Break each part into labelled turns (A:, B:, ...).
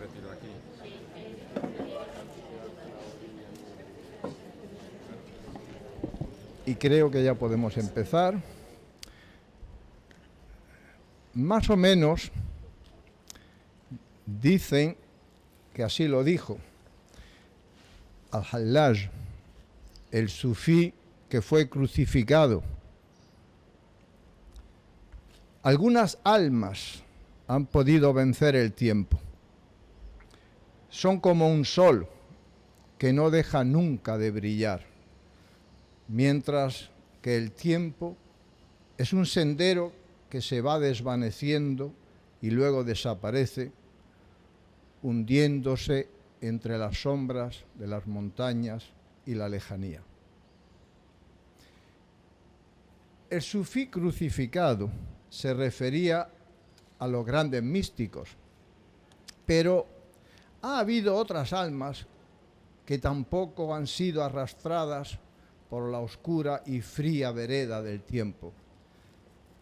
A: retiro aquí.
B: Y creo que ya podemos empezar. Más o menos dicen que así lo dijo Al-Hallaj, el sufí que fue crucificado. Algunas almas han podido vencer el tiempo. Son como un sol que no deja nunca de brillar, mientras que el tiempo es un sendero que se va desvaneciendo y luego desaparece, hundiéndose entre las sombras de las montañas y la lejanía. El sufí crucificado se refería a los grandes místicos, pero ha habido otras almas que tampoco han sido arrastradas por la oscura y fría vereda del tiempo.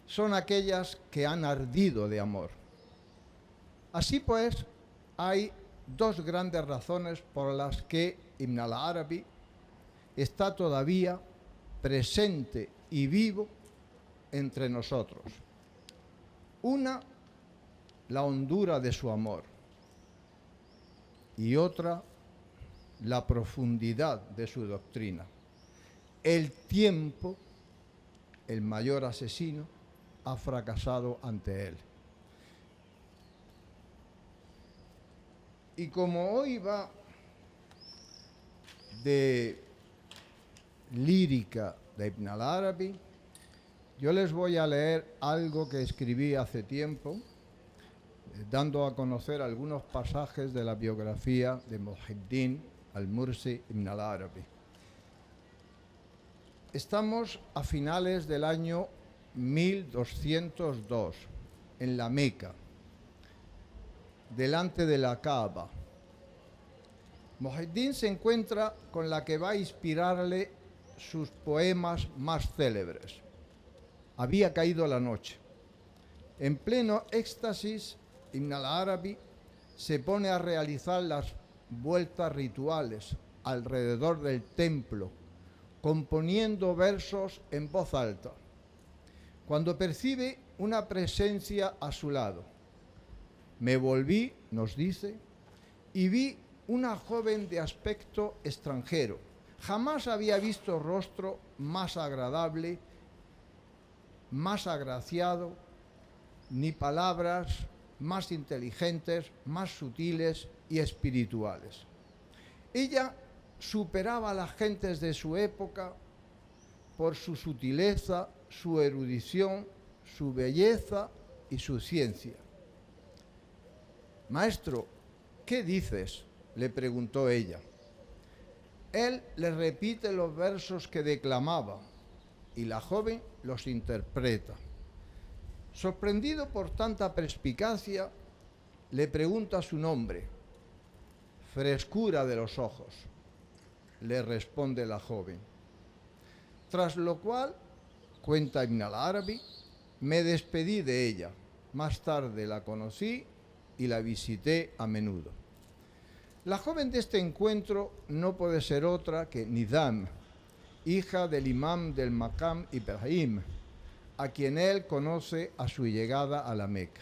B: Son aquellas que han ardido de amor. Así pues, hay dos grandes razones por las que Ibn al-Arabi está todavía presente y vivo entre nosotros. Una, la hondura de su amor, y otra, la profundidad de su doctrina. El tiempo, el mayor asesino, ha fracasado ante él. Y como hoy va de lírica de Ibn al-Arabi, yo les voy a leer algo que escribí hace tiempo, dando a conocer algunos pasajes de la biografía de Muhyiddin al-Mursi Ibn al-Arabi. Estamos a finales del año 1202, en la Meca, delante de la Kaaba. Muhyiddin se encuentra con la que va a inspirarle sus poemas más célebres. Había caído la noche. En pleno éxtasis, Ibn al-Arabi se pone a realizar las vueltas rituales alrededor del templo, componiendo versos en voz alta, cuando percibe una presencia a su lado. Me volví, nos dice, y vi una joven de aspecto extranjero. Jamás había visto rostro más agradable, más agraciado, ni palabras más inteligentes, más sutiles y espirituales. Ella superaba a las gentes de su época por su sutileza, su erudición, su belleza y su ciencia. Maestro, ¿qué dices?, le preguntó ella. Él le repite los versos que declamaba y la joven los interpreta. Sorprendido por tanta perspicacia, le pregunta su nombre. Frescura de los ojos, le responde la joven. Tras lo cual, cuenta Ibn al-Arabi, me despedí de ella. Más tarde la conocí y la visité a menudo. La joven de este encuentro no puede ser otra que Nizam, hija del imam del Maqam Ibrahim, a quien él conoce a su llegada a la Meca.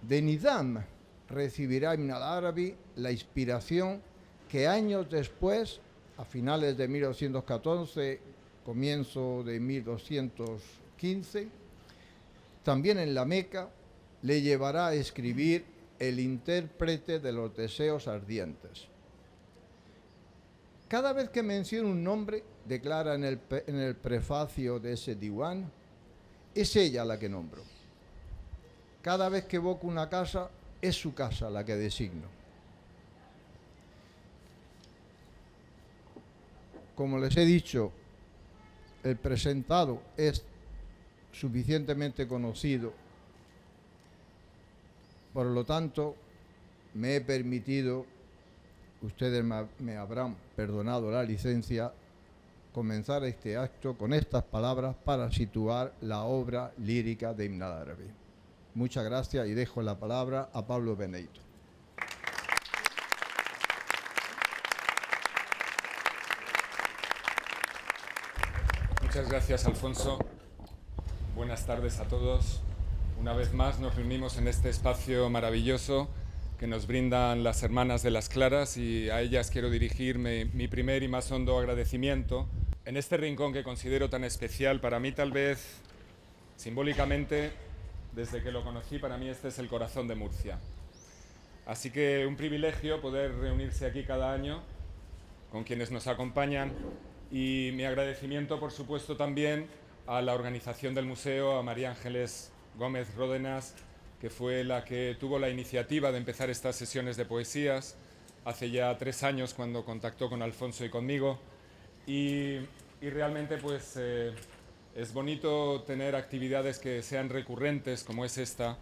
B: De Nizam recibirá Ibn al-Arabi la inspiración que años después, a finales de 1214, comienzo de 1215, también en la Meca, le llevará a escribir El intérprete de los deseos ardientes. Cada vez que menciona un nombre, declara en el prefacio de ese diwan, es ella la que nombro. Cada vez que evoco una casa, es su casa la que designo. Como les he dicho, el presentado es suficientemente conocido. Por lo tanto, me he permitido, ustedes me habrán perdonado la licencia, comenzar este acto con estas palabras para situar la obra lírica de Ibn al-Arabi. Muchas gracias y dejo la palabra a Pablo Benedito.
A: Muchas gracias, Alfonso. Buenas tardes a todos. Una vez más nos reunimos en este espacio maravilloso que nos brindan las hermanas de las Claras, y a ellas quiero dirigirme mi primer y más hondo agradecimiento en este rincón que considero tan especial. Para mí, tal vez simbólicamente, desde que lo conocí, para mí este es el corazón de Murcia. Así que un privilegio poder reunirse aquí cada año con quienes nos acompañan, y mi agradecimiento, por supuesto, también a la organización del museo, a María Ángeles Gómez Ródenas, que fue la que tuvo la iniciativa de empezar estas sesiones de poesías hace ya 3 años, cuando contactó con Alfonso y conmigo. Y realmente pues es bonito tener actividades que sean recurrentes, como es esta,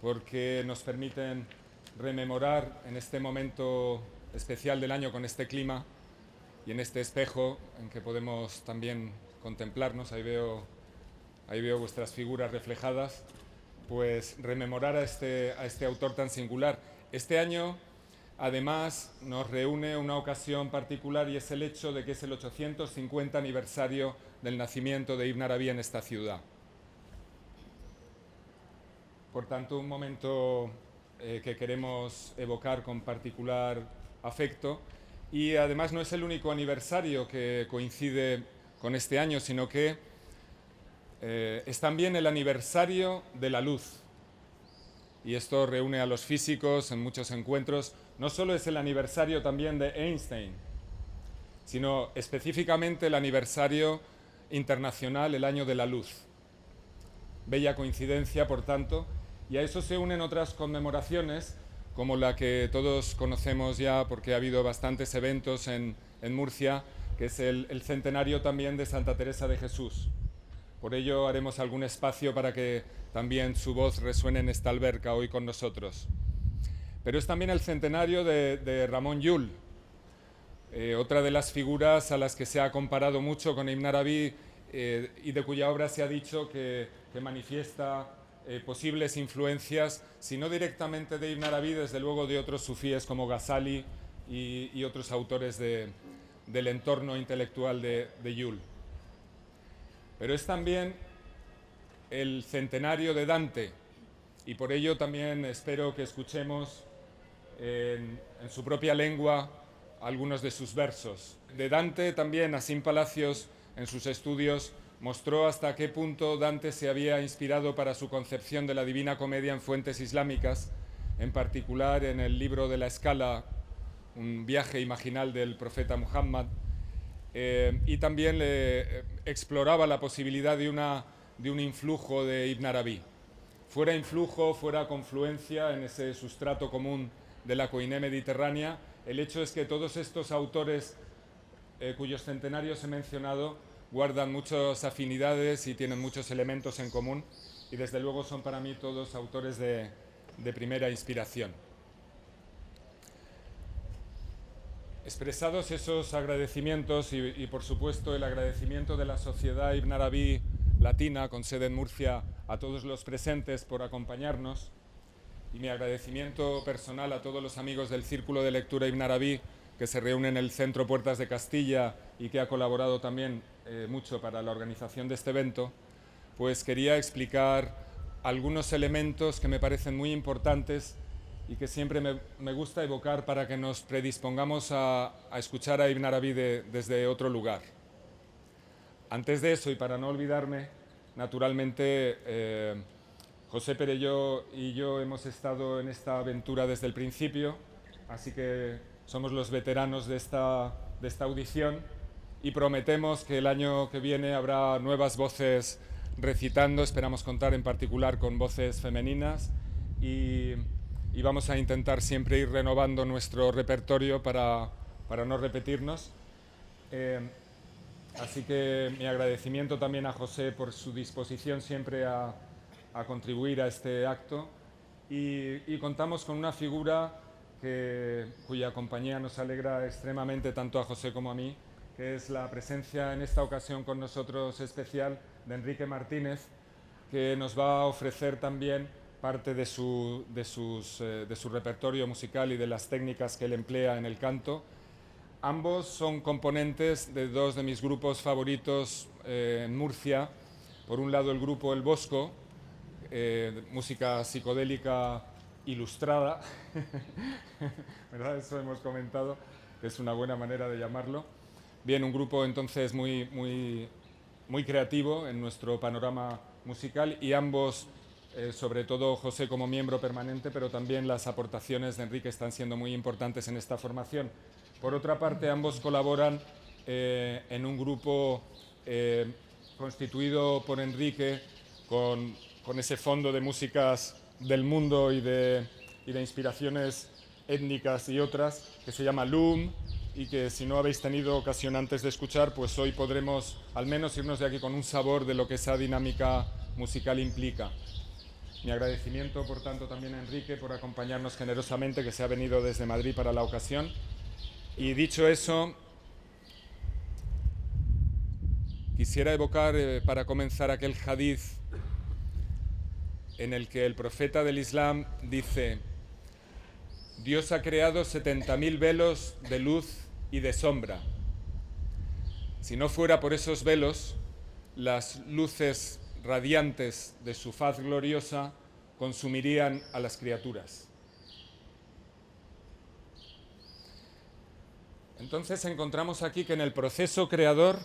A: porque nos permiten rememorar en este momento especial del año, con este clima y en este espejo en que podemos también contemplarnos. Ahí veo vuestras figuras reflejadas, pues rememorar a este autor tan singular. Este año, además, nos reúne una ocasión particular, y es el hecho de que es el 850 aniversario del nacimiento de Ibn Arabi en esta ciudad. Por tanto, un momento que queremos evocar con particular afecto. Y además no es el único aniversario que coincide con este año, sino que es también el aniversario de la luz. Y esto reúne a los físicos en muchos encuentros. No solo es el aniversario también de Einstein, sino específicamente el aniversario internacional, el año de la luz. Bella coincidencia, por tanto, y a eso se unen otras conmemoraciones, como la que todos conocemos ya, porque ha habido bastantes eventos en Murcia, que es el centenario también de Santa Teresa de Jesús. Por ello haremos algún espacio para que también su voz resuene en esta alberca hoy con nosotros. Pero es también el centenario de Ramon Llull, otra de las figuras a las que se ha comparado mucho con Ibn Arabi, y de cuya obra se ha dicho que manifiesta posibles influencias, si no directamente de Ibn Arabi, desde luego de otros sufíes como Ghazali y otros autores del entorno intelectual de Llull. Pero es también el centenario de Dante, y por ello también espero que escuchemos en su propia lengua algunos de sus versos. De Dante también, Asín Palacios, en sus estudios, mostró hasta qué punto Dante se había inspirado para su concepción de la Divina Comedia en fuentes islámicas, en particular en el libro de la Escala, un viaje imaginal del profeta Muhammad, y también exploraba la posibilidad de un influjo de Ibn Arabi. Fuera influjo, fuera confluencia en ese sustrato común de la Coiné mediterránea, el hecho es que todos estos autores cuyos centenarios he mencionado guardan muchas afinidades y tienen muchos elementos en común, y desde luego son para mí todos autores de primera inspiración. Expresados esos agradecimientos y por supuesto el agradecimiento de la Sociedad Ibn Arabi Latina, con sede en Murcia, a todos los presentes por acompañarnos, y mi agradecimiento personal a todos los amigos del Círculo de Lectura Ibn Arabi, que se reúne en el Centro Puertas de Castilla y que ha colaborado también mucho para la organización de este evento, pues quería explicar algunos elementos que me parecen muy importantes y que siempre me gusta evocar para que nos predispongamos a escuchar a Ibn Arabi desde otro lugar. Antes de eso, y para no olvidarme, naturalmente, José Perelló y yo hemos estado en esta aventura desde el principio, así que somos los veteranos de esta audición, y prometemos que el año que viene habrá nuevas voces recitando. Esperamos contar en particular con voces femeninas, y vamos a intentar siempre ir renovando nuestro repertorio para no repetirnos. Así que mi agradecimiento también a José por su disposición siempre a contribuir a este acto, y contamos con una figura cuya compañía nos alegra extremadamente tanto a José como a mí, que es la presencia en esta ocasión con nosotros especial de Enrique Martínez, que nos va a ofrecer también parte de su repertorio musical y de las técnicas que él emplea en el canto, Ambos son componentes de dos de mis grupos favoritos en Murcia. Por un lado el grupo El Bosco, música psicodélica ilustrada, ¿verdad? Eso hemos comentado, que es una buena manera de llamarlo. Bien, un grupo entonces muy creativo en nuestro panorama musical, y ambos, sobre todo José como miembro permanente, pero también las aportaciones de Enrique están siendo muy importantes en esta formación. Por otra parte, ambos colaboran en un grupo constituido por Enrique con ese fondo de músicas del mundo y de inspiraciones étnicas y otras, que se llama LUM, y que si no habéis tenido ocasión antes de escuchar, pues hoy podremos al menos irnos de aquí con un sabor de lo que esa dinámica musical implica. Mi agradecimiento, por tanto, también a Enrique por acompañarnos generosamente, que se ha venido desde Madrid para la ocasión. Y dicho eso, quisiera evocar para comenzar aquel hadith en el que el profeta del Islam dice: Dios ha creado 70.000 velos de luz y de sombra. Si no fuera por esos velos, las luces radiantes de su faz gloriosa consumirían a las criaturas. Entonces encontramos aquí que en el proceso creador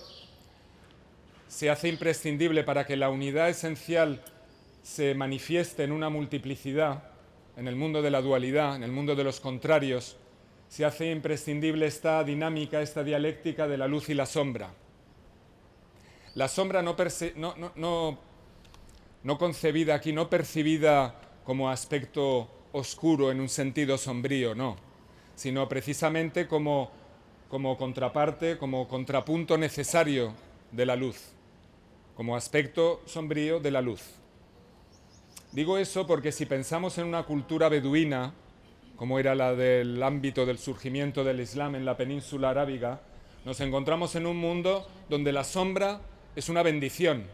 A: se hace imprescindible, para que la unidad esencial se manifieste en una multiplicidad, en el mundo de la dualidad, en el mundo de los contrarios, se hace imprescindible esta dinámica, esta dialéctica de la luz y la sombra. La sombra no concebida aquí, no percibida como aspecto oscuro en un sentido sombrío, no, sino precisamente como contraparte, como contrapunto necesario de la luz, como aspecto sombrío de la luz. Digo eso porque si pensamos en una cultura beduina, como era la del ámbito del surgimiento del Islam en la península arábiga, nos encontramos en un mundo donde la sombra es una bendición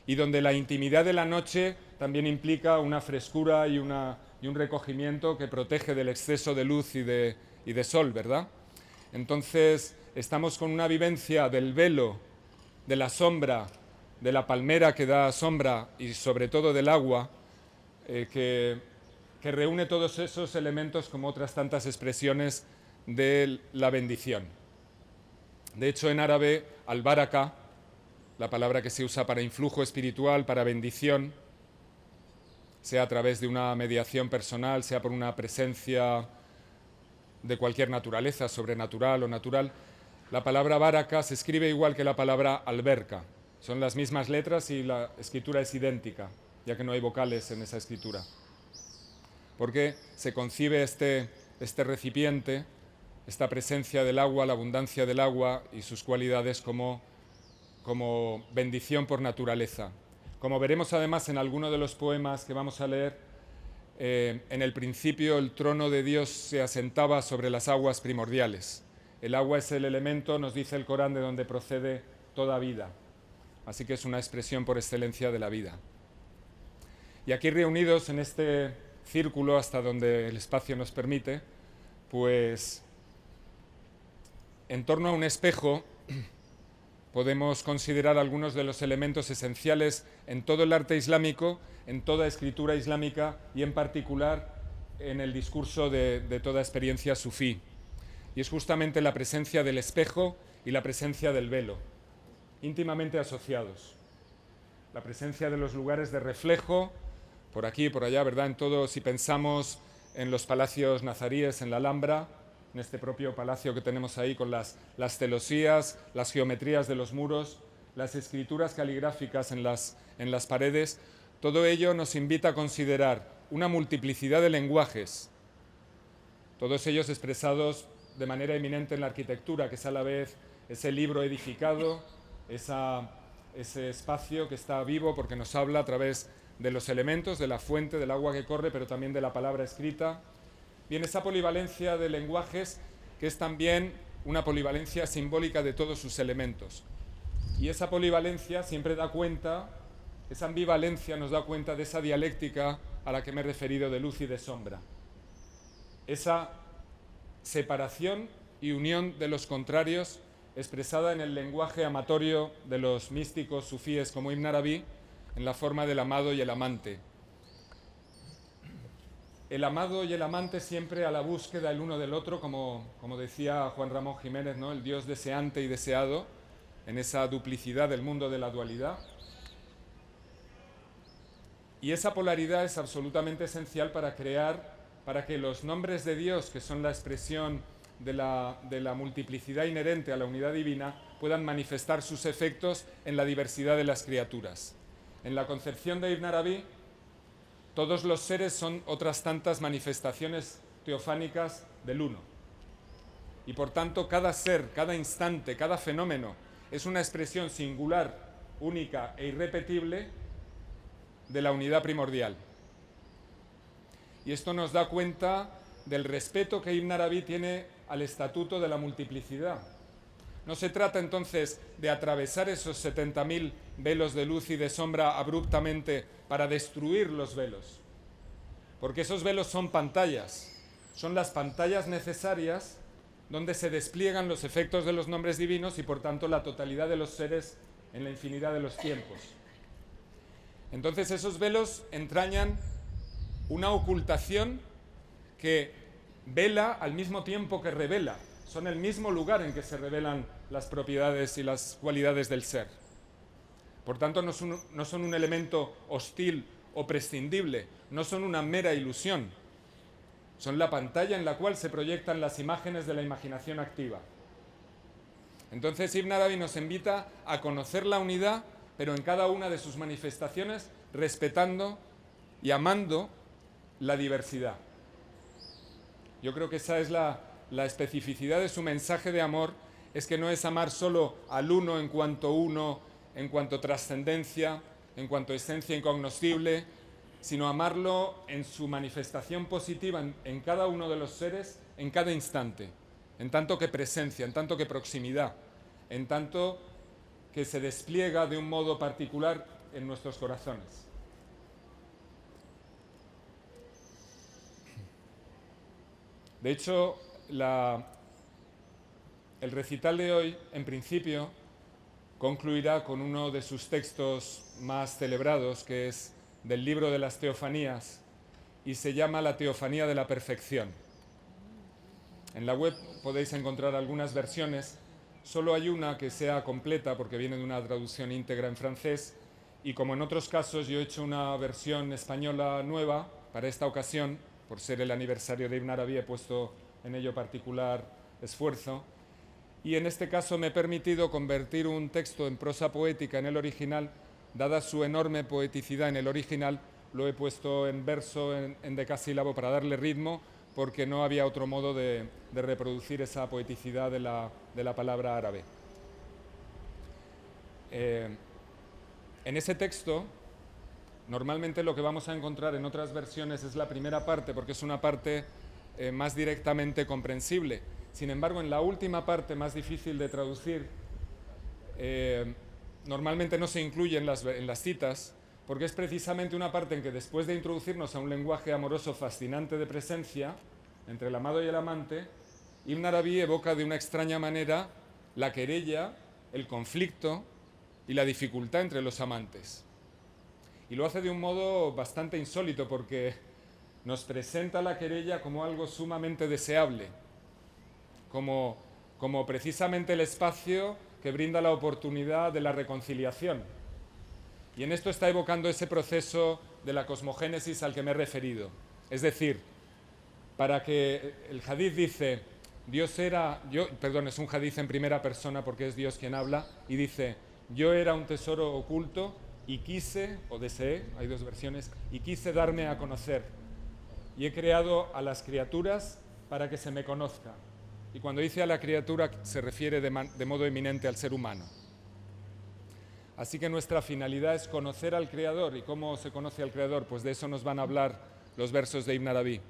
A: y donde la intimidad de la noche también implica una frescura y un recogimiento que protege del exceso de luz y de sol, ¿verdad? Entonces estamos con una vivencia del velo, de la sombra, de la palmera que da sombra y sobre todo del agua, que reúne todos esos elementos como otras tantas expresiones de la bendición. De hecho, en árabe, al-baraka, la palabra que se usa para influjo espiritual, para bendición, sea a través de una mediación personal, sea por una presencia de cualquier naturaleza, sobrenatural o natural, la palabra baraka se escribe igual que la palabra alberca. Son las mismas letras y la escritura es idéntica, ya que no hay vocales en esa escritura. Porque se concibe este recipiente, esta presencia del agua, la abundancia del agua y sus cualidades como bendición por naturaleza. Como veremos además en alguno de los poemas que vamos a leer, en el principio el trono de Dios se asentaba sobre las aguas primordiales. El agua es el elemento, nos dice el Corán, de donde procede toda vida. Así que es una expresión por excelencia de la vida. Y aquí reunidos en este círculo, hasta donde el espacio nos permite, pues en torno a un espejo podemos considerar algunos de los elementos esenciales en todo el arte islámico, en toda escritura islámica y en particular en el discurso de toda experiencia sufí. Y es justamente la presencia del espejo y la presencia del velo, íntimamente asociados. La presencia de los lugares de reflejo, por aquí y por allá, ¿verdad? En todo, si pensamos en los palacios nazaríes en la Alhambra, en este propio palacio que tenemos ahí con las celosías, las geometrías de los muros, las escrituras caligráficas en las paredes, todo ello nos invita a considerar una multiplicidad de lenguajes, todos ellos expresados de manera eminente en la arquitectura, que es a la vez ese libro edificado, ese espacio que está vivo porque nos habla a través de los elementos, de la fuente, del agua que corre, pero también de la palabra escrita. Bien, esa polivalencia de lenguajes que es también una polivalencia simbólica de todos sus elementos. Y esa polivalencia siempre da cuenta, esa ambivalencia nos da cuenta de esa dialéctica a la que me he referido de luz y de sombra. Esa separación y unión de los contrarios expresada en el lenguaje amatorio de los místicos sufíes como Ibn Arabi, en la forma del amado y el amante. El amado y el amante siempre a la búsqueda el uno del otro, como decía Juan Ramón Jiménez, ¿no? El Dios deseante y deseado, en esa duplicidad del mundo de la dualidad. Y esa polaridad es absolutamente esencial para que los nombres de Dios, que son la expresión de la multiplicidad inherente a la unidad divina, puedan manifestar sus efectos en la diversidad de las criaturas. En la concepción de Ibn Arabi, todos los seres son otras tantas manifestaciones teofánicas del uno. Y por tanto, cada ser, cada instante, cada fenómeno es una expresión singular, única e irrepetible de la unidad primordial. Y esto nos da cuenta del respeto que Ibn Arabi tiene al estatuto de la multiplicidad. No se trata entonces de atravesar esos 70.000 velos de luz y de sombra abruptamente para destruir los velos, porque esos velos son pantallas, son las pantallas necesarias donde se despliegan los efectos de los nombres divinos y por tanto la totalidad de los seres en la infinidad de los tiempos. Entonces esos velos entrañan una ocultación que vela al mismo tiempo que revela. Son el mismo lugar en que se revelan las propiedades y las cualidades del ser. Por tanto, no son un elemento hostil o prescindible, no son una mera ilusión. Son la pantalla en la cual se proyectan las imágenes de la imaginación activa. Entonces Ibn Arabi nos invita a conocer la unidad, pero en cada una de sus manifestaciones respetando y amando la diversidad. Yo creo que esa es la especificidad de su mensaje de amor, es que no es amar solo al uno, en cuanto trascendencia, en cuanto esencia incognoscible, sino amarlo en su manifestación positiva en cada uno de los seres, en cada instante, en tanto que presencia, en tanto que proximidad, en tanto que se despliega de un modo particular en nuestros corazones. De hecho, el recital de hoy, en principio, concluirá con uno de sus textos más celebrados, que es del libro de las Teofanías, y se llama La Teofanía de la Perfección. En la web podéis encontrar algunas versiones, solo hay una que sea completa porque viene de una traducción íntegra en francés, y como en otros casos yo he hecho una versión española nueva para esta ocasión, por ser el aniversario de Ibn Arabi he puesto en ello particular esfuerzo, y en este caso me he permitido convertir un texto en prosa poética en el original. Dada su enorme poeticidad en el original, lo he puesto en verso, en decasílabo, para darle ritmo, porque no había otro modo de reproducir esa poeticidad de la palabra árabe. En ese texto, normalmente lo que vamos a encontrar en otras versiones es la primera parte, porque es una parte más directamente comprensible. Sin embargo, en la última parte, más difícil de traducir, normalmente no se incluye en las citas, porque es precisamente una parte en que, después de introducirnos a un lenguaje amoroso fascinante de presencia entre el amado y el amante, Ibn Arabi evoca de una extraña manera la querella, el conflicto y la dificultad entre los amantes. Y lo hace de un modo bastante insólito, porque nos presenta la querella como algo sumamente deseable, como precisamente el espacio que brinda la oportunidad de la reconciliación. Y en esto está evocando ese proceso de la cosmogénesis al que me he referido. Es decir, para que el hadith dice, es un hadith en primera persona porque es Dios quien habla, y dice, yo era un tesoro oculto y quise, o deseé, hay dos versiones, y quise darme a conocer. Y he creado a las criaturas para que se me conozca. Y cuando dice a la criatura se refiere de modo eminente al ser humano. Así que nuestra finalidad es conocer al Creador. ¿Y cómo se conoce al Creador? Pues de eso nos van a hablar los versos de Ibn Arabi.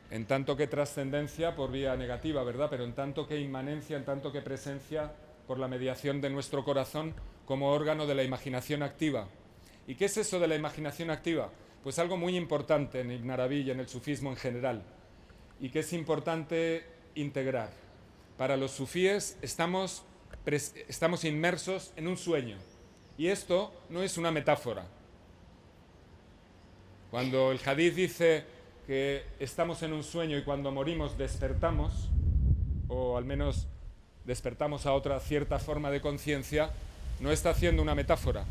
A: En tanto que trascendencia por vía negativa, ¿verdad? Pero en tanto que inmanencia, en tanto que presencia por la mediación de nuestro corazón como órgano de la imaginación activa. ¿Y qué es eso de la imaginación activa? Pues algo muy importante en Ibn Arabi y en el sufismo en general, y que es importante integrar. Para los sufíes estamos inmersos en un sueño. Y esto no es una metáfora. Cuando el hadith dice que estamos en un sueño y cuando morimos despertamos, o al menos despertamos a otra cierta forma de conciencia, no está haciendo una metáfora.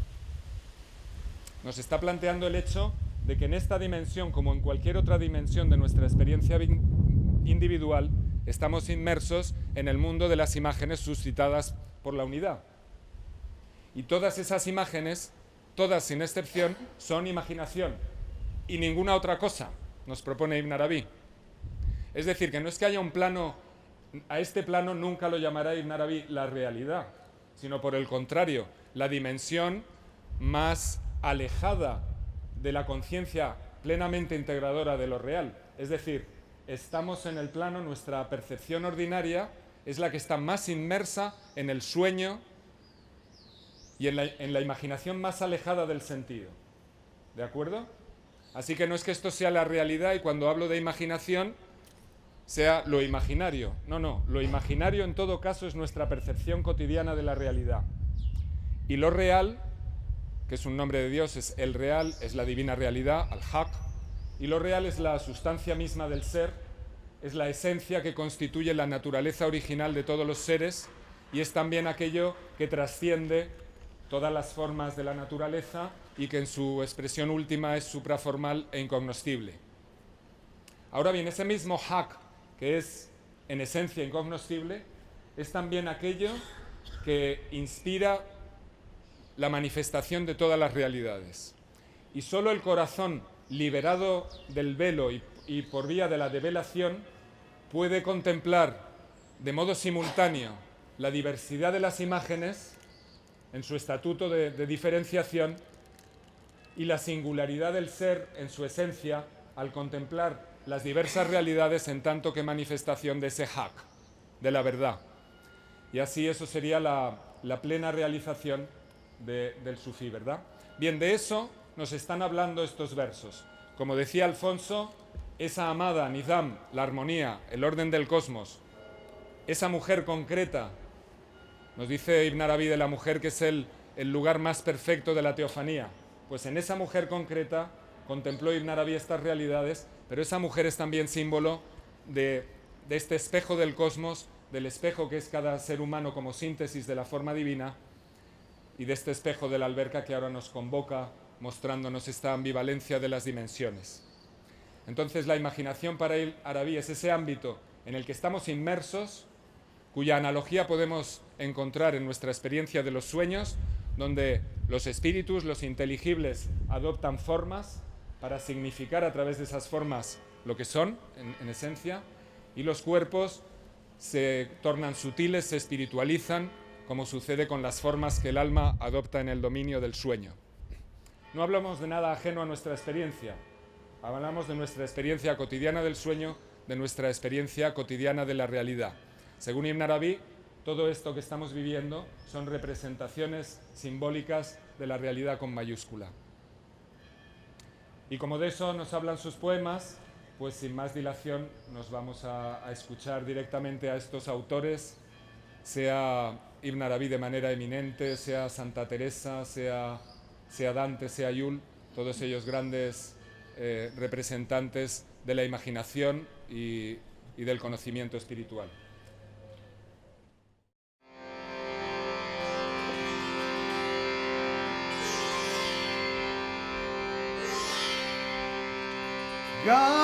A: Nos está planteando el hecho de que en esta dimensión, como en cualquier otra dimensión de nuestra experiencia individual, estamos inmersos en el mundo de las imágenes suscitadas por la unidad. Y todas esas imágenes, todas sin excepción, son imaginación y ninguna otra cosa, nos propone Ibn Arabi. Es decir, que no es que haya un plano, a este plano nunca lo llamará Ibn Arabi la realidad, sino por el contrario, la dimensión más alejada de la conciencia plenamente integradora de lo real. Es decir, estamos en el plano, nuestra percepción ordinaria es la que está más inmersa en el sueño y en la imaginación más alejada del sentido. ¿De acuerdo? Así que no es que esto sea la realidad y cuando hablo de imaginación sea lo imaginario. No, lo imaginario en todo caso es nuestra percepción cotidiana de la realidad. Y lo real, que es un nombre de Dios, es el real, es la divina realidad, al-Haq, y lo real es la sustancia misma del ser, es la esencia que constituye la naturaleza original de todos los seres y es también aquello que trasciende todas las formas de la naturaleza y que en su expresión última es supraformal e incognoscible. Ahora bien, ese mismo Haq, que es en esencia incognoscible, es también aquello que inspira la manifestación de todas las realidades. Y solo el corazón liberado del velo y por vía de la develación puede contemplar de modo simultáneo la diversidad de las imágenes en su estatuto de diferenciación y la singularidad del ser en su esencia al contemplar las diversas realidades en tanto que manifestación de ese haq, de la verdad. Y así eso sería la plena realización del sufí, ¿verdad? Bien, de eso nos están hablando estos versos. Como decía Alfonso, esa amada Nizam, la armonía, el orden del cosmos, esa mujer concreta, nos dice Ibn Arabi de la mujer que es el lugar más perfecto de la teofanía, pues en esa mujer concreta contempló Ibn Arabi estas realidades, pero esa mujer es también símbolo de este espejo del cosmos, del espejo que es cada ser humano como síntesis de la forma divina, y de este espejo de la alberca que ahora nos convoca, mostrándonos esta ambivalencia de las dimensiones. Entonces la imaginación para Ibn Arabi es ese ámbito en el que estamos inmersos, cuya analogía podemos encontrar en nuestra experiencia de los sueños, donde los espíritus, los inteligibles, adoptan formas para significar a través de esas formas lo que son, en esencia, y los cuerpos se tornan sutiles, se espiritualizan, como sucede con las formas que el alma adopta en el dominio del sueño. No hablamos de nada ajeno a nuestra experiencia, hablamos de nuestra experiencia cotidiana del sueño, de nuestra experiencia cotidiana de la realidad. Según Ibn Arabi, todo esto que estamos viviendo son representaciones simbólicas de la realidad con mayúscula. Y como de eso nos hablan sus poemas, pues sin más dilación nos vamos a escuchar directamente a estos autores, sea Ibn Arabi de manera eminente, sea Santa Teresa, sea Dante, sea Yul, todos ellos grandes representantes de la imaginación y del conocimiento espiritual.
B: God